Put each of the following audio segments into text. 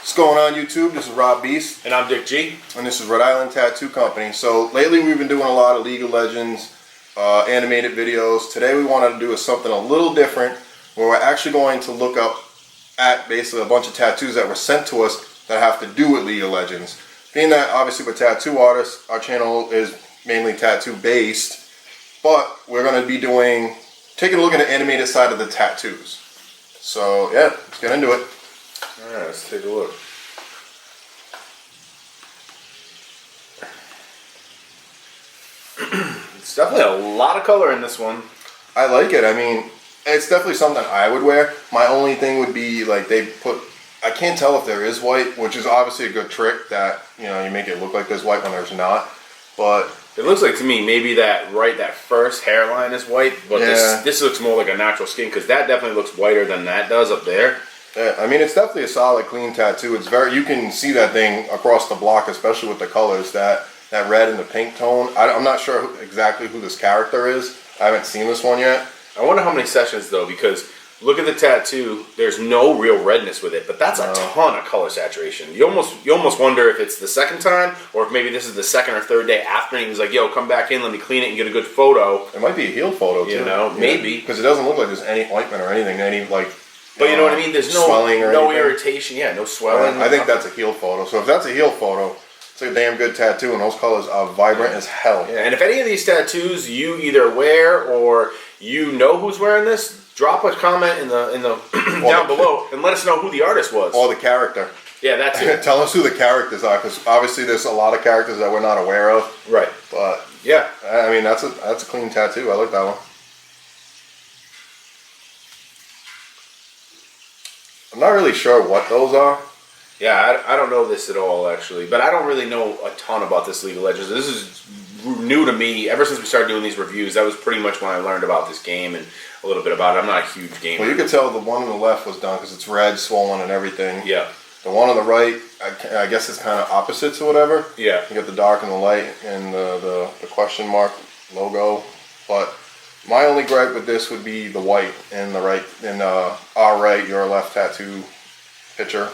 What's going on YouTube? This is Rob Beast. And I'm Dickgee. And this is Rhode Island Tattoo Company. So lately we've been doing a lot of League of Legends animated videos. Today we wanted to do something a little different where we're actually going to look up at basically a bunch of tattoos that were sent to us that have to do with League of Legends. Being that obviously we're tattoo artists, our channel is mainly tattoo based, but we're going to be taking a look at the animated side of the tattoos. So yeah, let's get into it. Alright, let's take a look. It's definitely a lot of color in this one. I like it. I mean, it's definitely something I would wear. My only thing would be like I can't tell if there is white, which is obviously a good trick that, you know, you make it look like there's white when there's not. But it looks like to me maybe that first hairline is white, but yeah. this looks more like a natural skin because that definitely looks whiter than that does up there. Yeah, I mean, it's definitely a solid, clean tattoo. It's you can see that thing across the block, especially with the colors, that red and the pink tone. I'm not sure exactly who this character is. I haven't seen this one yet. I wonder how many sessions though, because look at the tattoo. There's no real redness with it, but that's a ton of color saturation. You almost wonder if it's the second time, or if maybe this is the second or third day after, and he was like, "Yo, come back in, let me clean it and get a good photo." It might be a healed photo too. You know, maybe because it doesn't look like there's any ointment or anything, But you know what I mean? There's no swelling or no anything. irritation. Yeah, no swelling. I think that's a healed photo. So if that's a healed photo, it's a damn good tattoo, and those colors are vibrant as hell. Yeah, and if any of these tattoos you either wear or you know who's wearing this, drop a comment in the down below and let us know who the artist was. Or the character. Yeah, that's it. Tell us who the characters are, because obviously there's a lot of characters that we're not aware of. Right. But yeah, I mean that's a clean tattoo. I like that one. I'm not really sure what those are. Yeah, I don't know this at all, actually. But I don't really know a ton about this League of Legends. This is new to me. Ever since we started doing these reviews, that was pretty much when I learned about this game and a little bit about it. I'm not a huge gamer. Well, you could tell the one on the left was done because it's red, swollen, and everything. Yeah. The one on the right, I guess it's kind of opposites or whatever. Yeah. You got the dark and the light and the question mark logo. But my only gripe with this would be the white in the right, in our right, your left tattoo picture.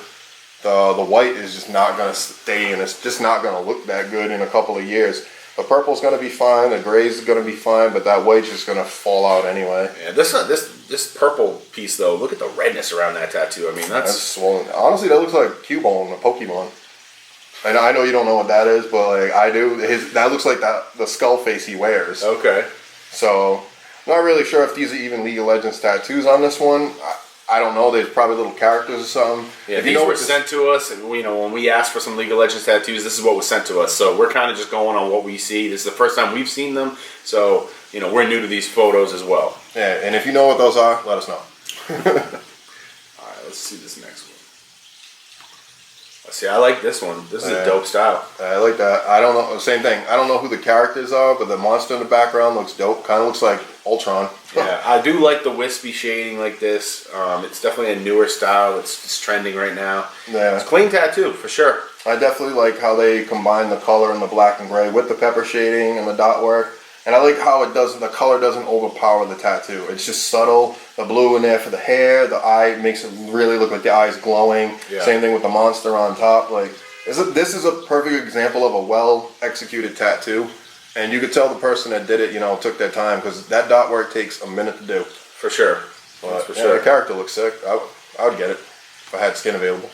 The white is just not going to stay, and it's just not going to look that good in a couple of years. The purple's going to be fine, the gray's is going to be fine, but that white's just going to fall out anyway. Yeah, this purple piece though, look at the redness around that tattoo. I mean, that's swollen. Honestly, that looks like Cubone, a Pokemon. I know you don't know what that is, but like I do. That looks like the skull face he wears. Okay. So, not really sure if these are even League of Legends tattoos on this one. I don't know. There's probably little characters or something. Yeah, these were sent to us, and when we asked for some League of Legends tattoos, this is what was sent to us. So we're kind of just going on what we see. This is the first time we've seen them, so you know we're new to these photos as well. Yeah, and if you know what those are, let us know. All right, let's see this next one. Let's see, I like this one. This is a dope style. I like that. I don't know. Same thing. I don't know who the characters are, but the monster in the background looks dope. Kind of looks like Ultron. Yeah, I do like the wispy shading like this. It's definitely a newer style. It's trending right now. Yeah. It's a clean tattoo for sure. I definitely like how they combine the color and the black and gray with the pepper shading and the dot work. And I like how the color doesn't overpower the tattoo. It's just subtle. The blue in there for the hair, the eye makes it really look like the eye's glowing. Yeah. Same thing with the monster on top. Like this is a perfect example of a well executed tattoo. And you could tell the person that did it, you know, took their time, because that dot work takes a minute to do. For sure. But, for sure. The character looks sick. I would get it if I had skin available.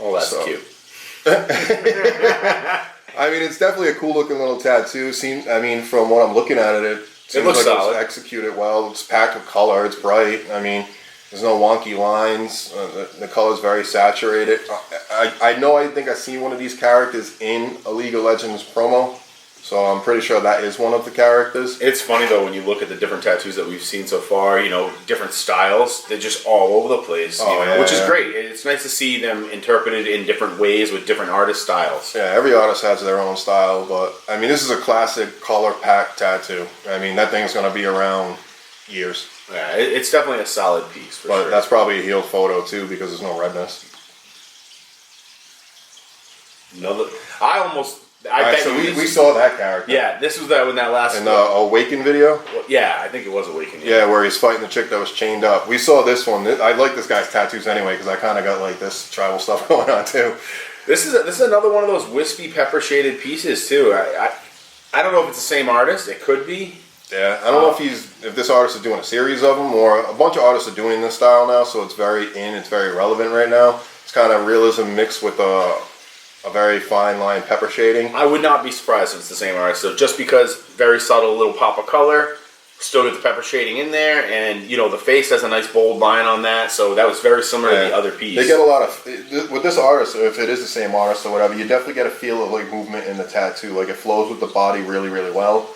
Oh, that's cute. I mean, it's definitely a cool looking little tattoo. I mean, from what I'm looking at it seems looks like solid. It's executed well. It's packed with color. It's bright. I mean, there's no wonky lines. The color's very saturated. I think I've seen one of these characters in a League of Legends promo, so I'm pretty sure that is one of the characters. It's funny though when you look at the different tattoos that we've seen so far. You know, different styles. They're just all over the place. Which is great. It's nice to see them interpreted in different ways with different artist styles. Yeah, every artist has their own style, but I mean, this is a classic color-packed tattoo. I mean, that thing's going to be around years. Yeah, it's definitely a solid piece for sure. But that's probably a healed photo too, because there's no redness. I almost I bet so you we saw that character. Yeah, this was that when that last. In the Awaken video? Yeah, I think it was Awaken. Yeah, where he's fighting the chick that was chained up. We saw this one. I like this guy's tattoos anyway because I kind of got like this tribal stuff going on too. This is another one of those wispy pepper shaded pieces too. I don't know if it's the same artist. It could be. Yeah, I don't know if this artist is doing a series of them or a bunch of artists are doing this style now, so it's it's very relevant right now. It's kind of realism mixed with a very fine line pepper shading. I would not be surprised if it's the same artist. So just because very subtle little pop of color, still get the pepper shading in there, and you know the face has a nice bold line on that. So that was very similar to the other piece. They get a lot of with this artist. If it is the same artist or whatever, you definitely get a feel of like movement in the tattoo. Like it flows with the body really, really well.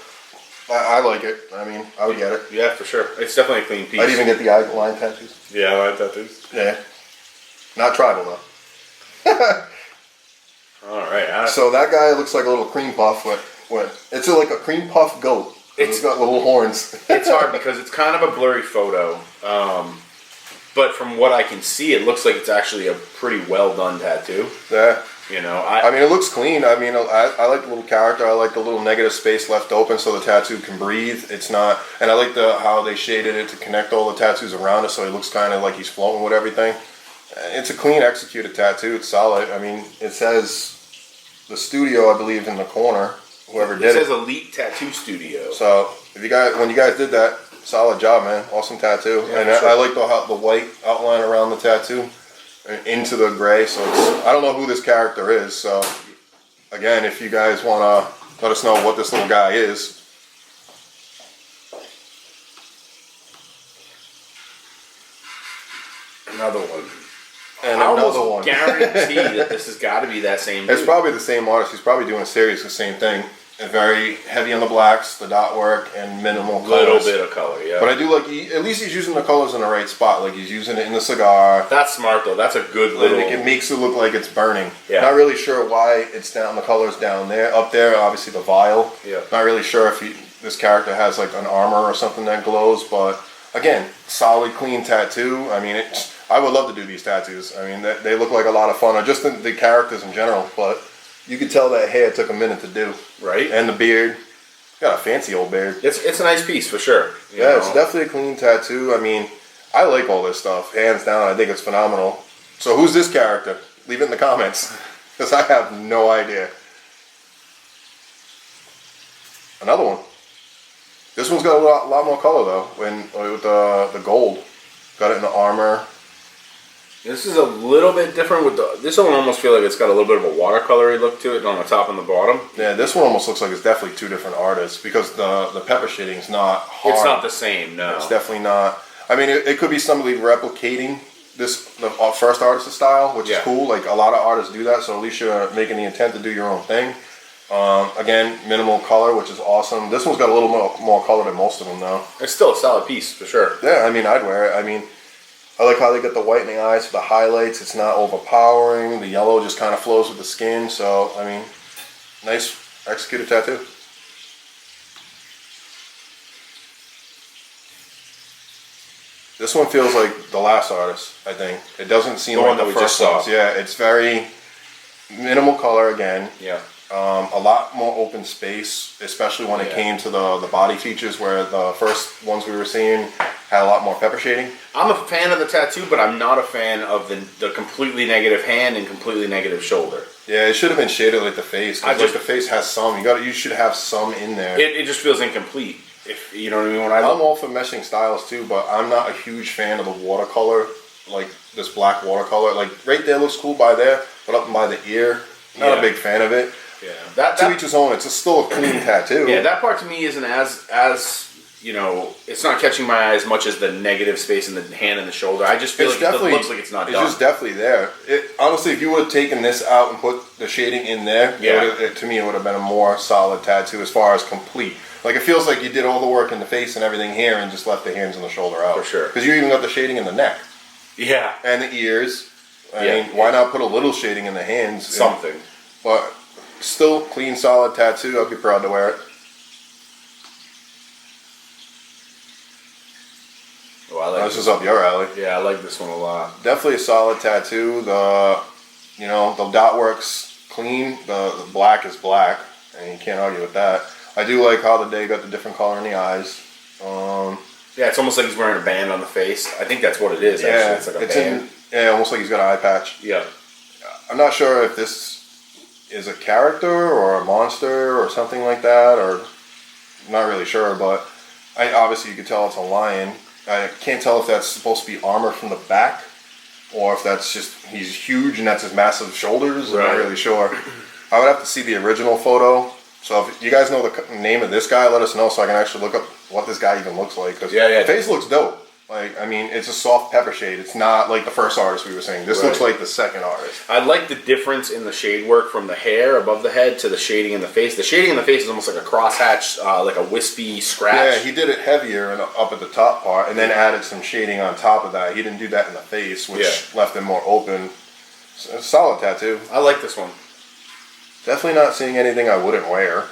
I like it. I mean, I would get it. Yeah, for sure. It's definitely a clean piece. I'd even get the line tattoos. Yeah, line tattoos. Yeah. Not tribal, though. Alright. So that guy looks like a little cream puff. It's like a cream puff goat. It's got little horns. It's hard because it's kind of a blurry photo. But from what I can see, it looks like it's actually a pretty well done tattoo. Yeah. You know, I mean, it looks clean. I mean, I like the little character. I like the little negative space left open so the tattoo can breathe. It's not, and I like how they shaded it to connect all the tattoos around it, so it looks kind of like he's floating with everything. It's a clean executed tattoo. It's solid. I mean, it says the studio, I believe, in the corner. Whoever did it. It says Elite Tattoo Studio. So when you guys did that, solid job, man. Awesome tattoo. Yeah, and I like the white outline around the tattoo. Into the gray, so I don't know who this character is, so again, if you guys want to let us know what this little guy is. Another one. And I another almost one. guarantee that this has got to be that same dude. It's probably the same artist. He's probably doing a series, the same thing. And very heavy on the blacks, the dot work, and minimal colors. Little bit of color, yeah. But I do like, at least he's using the colors in the right spot. Like he's using it in the cigar. That's smart though. That's a good little. It makes it look like it's burning. Yeah. Not really sure why it's down. The color's down there, up there. Obviously the vial. Yeah. Not really sure if this character has like an armor or something that glows. But again, solid, clean tattoo. I mean, I would love to do these tattoos. I mean, they look like a lot of fun. Or just the characters in general. But you could tell that hair took a minute to do. Right. And the beard. Got a fancy old beard. It's a nice piece for sure. Yeah, it's definitely a clean tattoo. I mean, I like all this stuff. Hands down, I think it's phenomenal. So who's this character? Leave it in the comments. Because I have no idea. Another one. This one's got a lot more color though. With the gold. Got it in the armor. This is a little bit different with this one almost feel like it's got a little bit of a watercolory look to it on the top and the bottom. Yeah, this one almost looks like it's definitely two different artists because the pepper shading is not hard. It's not the same, no. It's definitely not. I mean, it could be somebody replicating the first artist's style, which is cool. Like a lot of artists do that, so at least you're making the intent to do your own thing. Again, minimal color, which is awesome. This one's got a little more color than most of them, though. It's still a solid piece for sure. Yeah, I mean, I'd wear it. I mean, I like how they get the white in the eyes for the highlights. It's not overpowering. The yellow just kind of flows with the skin. So, I mean, nice executed tattoo. This one feels like the last artist, I think. It doesn't seem like the first ones. Yeah, it's very minimal color again. Yeah. A lot more open space, especially when it came to the body features, where the first ones we were seeing had a lot more pepper shading. I'm a fan of the tattoo, but I'm not a fan of the completely negative hand and completely negative shoulder. Yeah, it should have been shaded like the face. Like the face has some. You should have some in there. It just feels incomplete. If you know what I mean. I'm all for meshing styles too, but I'm not a huge fan of the watercolor, like this black watercolor. Like right there looks cool by there, but up by the ear, not a big fan of it. Yeah, to each his own. It's still a clean tattoo. Yeah, that part to me isn't as you know, it's not catching my eye as much as the negative space in the hand and the shoulder. I just feel like it looks like it's not done. It's just definitely there. Honestly, if you would have taken this out and put the shading in there, to me it would have been a more solid tattoo as far as complete. Like it feels like you did all the work in the face and everything here and just left the hands and the shoulder out. For sure. Because you even got the shading in the neck. Yeah. And the ears. I mean, why not put a little shading in the hands? Something. But still clean, solid tattoo. I'd be proud to wear it. Oh, I like this is up your alley. Yeah, I like this one a lot. Definitely a solid tattoo. The dot work's clean. The black is black, and you can't argue with that. I do like how they got the different color in the eyes. Yeah, it's almost like he's wearing a band on the face. I think that's what it is. Actually, it's like a band. Almost like he's got an eye patch. Yeah. I'm not sure if this is a character or a monster or something like that, or not really sure, but obviously you can tell it's a lion. I can't tell if that's supposed to be armor from the back or if that's just he's huge and that's his massive shoulders. Right. I'm not really sure. I would have to see the original photo. So if you guys know the name of this guy, let us know so I can actually look up what this guy even looks like. Cause the face looks dope. Like, I mean, it's a soft pepper shade. It's not like the first artist we were saying. This looks like the second artist. I like the difference in the shade work from the hair above the head to the shading in the face. The shading in the face is almost like a crosshatch, like a wispy scratch. Yeah, he did it heavier and up at the top part, and then added some shading on top of that. He didn't do that in the face, which left him more open. It's a solid tattoo. I like this one. Definitely not seeing anything I wouldn't wear.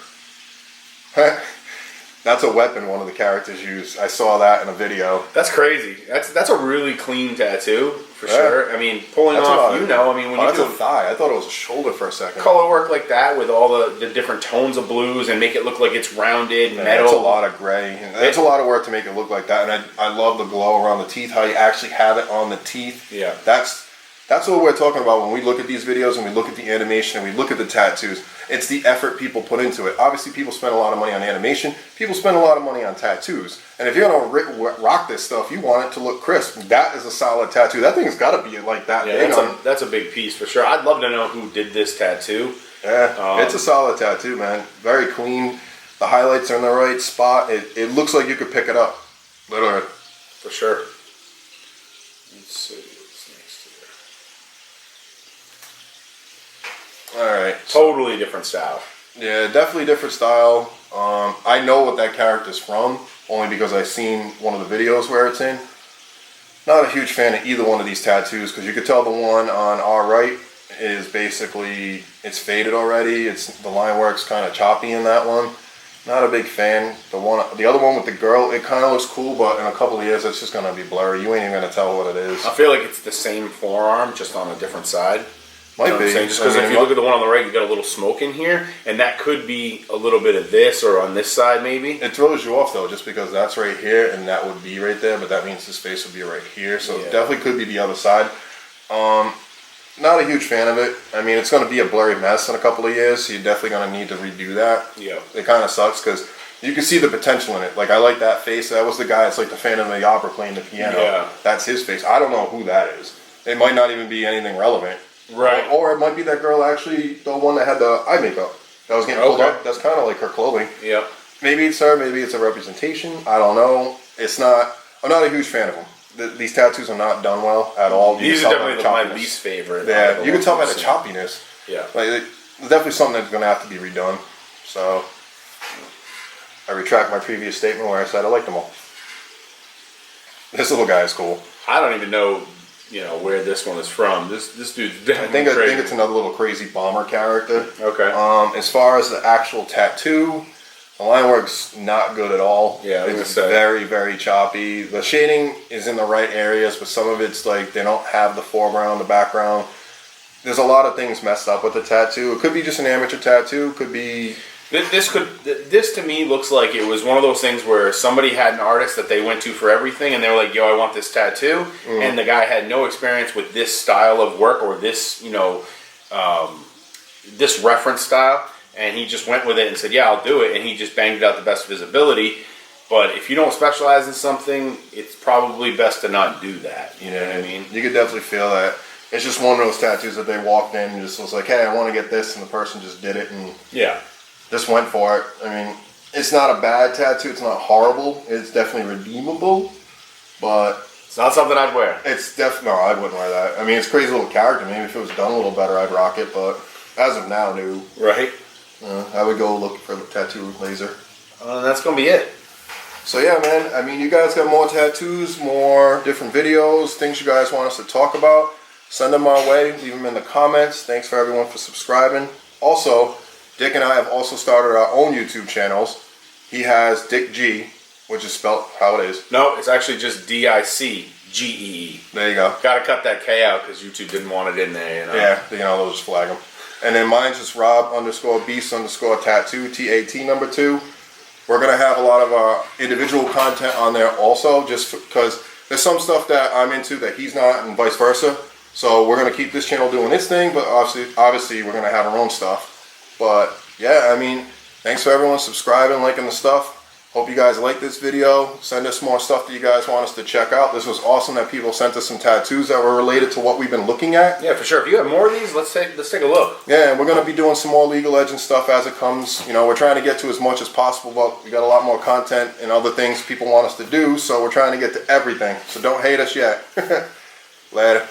That's a weapon one of the characters used. I saw that in a video. That's crazy. That's a really clean tattoo, for sure. I mean, pulling off, when you do a thigh. I thought it was a shoulder for a second. Color work like that with all the different tones of blues and make it look like it's rounded, metal. That's a lot of gray. It's a lot of work to make it look like that. And I love the glow around the teeth, how you actually have it on the teeth. Yeah. That's what we're talking about when we look at these videos and we look at the animation and we look at the tattoos. It's the effort people put into it. Obviously, people spend a lot of money on animation. People spend a lot of money on tattoos. And if you're going to rock this stuff, you want it to look crisp. That is a solid tattoo. That thing's got to be like that. Yeah, that's a big piece for sure. I'd love to know who did this tattoo. Yeah, it's a solid tattoo, man. Very clean. The highlights are in the right spot. It looks like you could pick it up. Literally. For sure. Let's see. Alright. Totally different style. Yeah, definitely different style. I know what that character's from, only because I've seen one of the videos where it's in. Not a huge fan of either one of these tattoos, because you could tell the one on our right is basically, it's faded already. The line work's kind of choppy in that one. Not a big fan. The other one with the girl, it kind of looks cool, but in a couple of years it's just going to be blurry. You ain't even going to tell what it is. I feel like it's the same forearm, just on a different side. Might be. Just because if you look at the one on the right, you got a little smoke in here, and that could be a little bit of this, or on this side maybe. It throws you off though, just because that's right here, and that would be right there, but that means his face would be right here, so it definitely could be the other side. Not a huge fan of it. I mean, it's going to be a blurry mess in a couple of years, so you're definitely going to need to redo that. Yeah. It kind of sucks, because you can see the potential in it. Like, I like that face. That was the guy, it's like the Phantom of the Opera playing the piano. Yeah. That's his face. I don't know who that is. It might not even be anything relevant. Right. Or it might be that girl actually, the one that had the eye makeup. That was getting pulled up. That's kind of like her clothing. Yeah. Maybe it's her. Maybe it's a representation. I don't know. It's not. I'm not a huge fan of them. These tattoos are not done well at all. These are definitely my least favorite. Yeah, you can tell by the choppiness. Yeah. Like, it's definitely something that's going to have to be redone. So, I retract my previous statement where I said I like them all. This little guy is cool. I don't even know, where this one is from. This dude's definitely I think it's another little crazy bomber character. Okay. As far as the actual tattoo, the line work's not good at all. Yeah, it's very, very choppy. The shading is in the right areas, but some of it's like they don't have the foreground, the background. There's a lot of things messed up with the tattoo. It could be just an amateur tattoo. Could be. This to me looks like it was one of those things where somebody had an artist that they went to for everything, and they were like, "Yo, I want this tattoo," and the guy had no experience with this style of work or this, this reference style, and he just went with it and said, "Yeah, I'll do it," and he just banged it out the best of his ability. But if you don't specialize in something, it's probably best to not do that. You know what I mean? You could definitely feel that. It's just one of those tattoos that they walked in and just was like, "Hey, I want to get this," and the person just did it and just went for it. I mean, it's not a bad tattoo. It's not horrible. It's definitely redeemable, but it's not something I'd wear. It's definitely no. I wouldn't wear that. I mean, it's a crazy little character. Maybe if it was done a little better, I'd rock it. But as of now, no. Right. I would go look for the tattoo laser. That's gonna be it. So yeah, man. I mean, you guys got more tattoos, more different videos, things you guys want us to talk about. Send them our way. Leave them in the comments. Thanks for everyone for subscribing. Also, Dick and I have also started our own YouTube channels. He has Dickgee, which is spelled how it is. No, it's actually just Dickgee. There you go. Got to cut that K out because YouTube didn't want it in there. Yeah, they'll just flag him. And then mine's just Rob_Beast_tattoo, TAT number 2. We're going to have a lot of our individual content on there also, just because there's some stuff that I'm into that he's not, and vice versa. So we're going to keep this channel doing its thing, but obviously we're going to have our own stuff. But yeah, I mean, thanks for everyone subscribing, liking the stuff. Hope you guys like this video. Send us more stuff that you guys want us to check out. This was awesome that people sent us some tattoos that were related to what we've been looking at. Yeah, for sure. If you have more of these, let's take a look. Yeah, and we're going to be doing some more League of Legends stuff as it comes. You know, we're trying to get to as much as possible, but we got a lot more content and other things people want us to do, so we're trying to get to everything. So don't hate us yet. Later.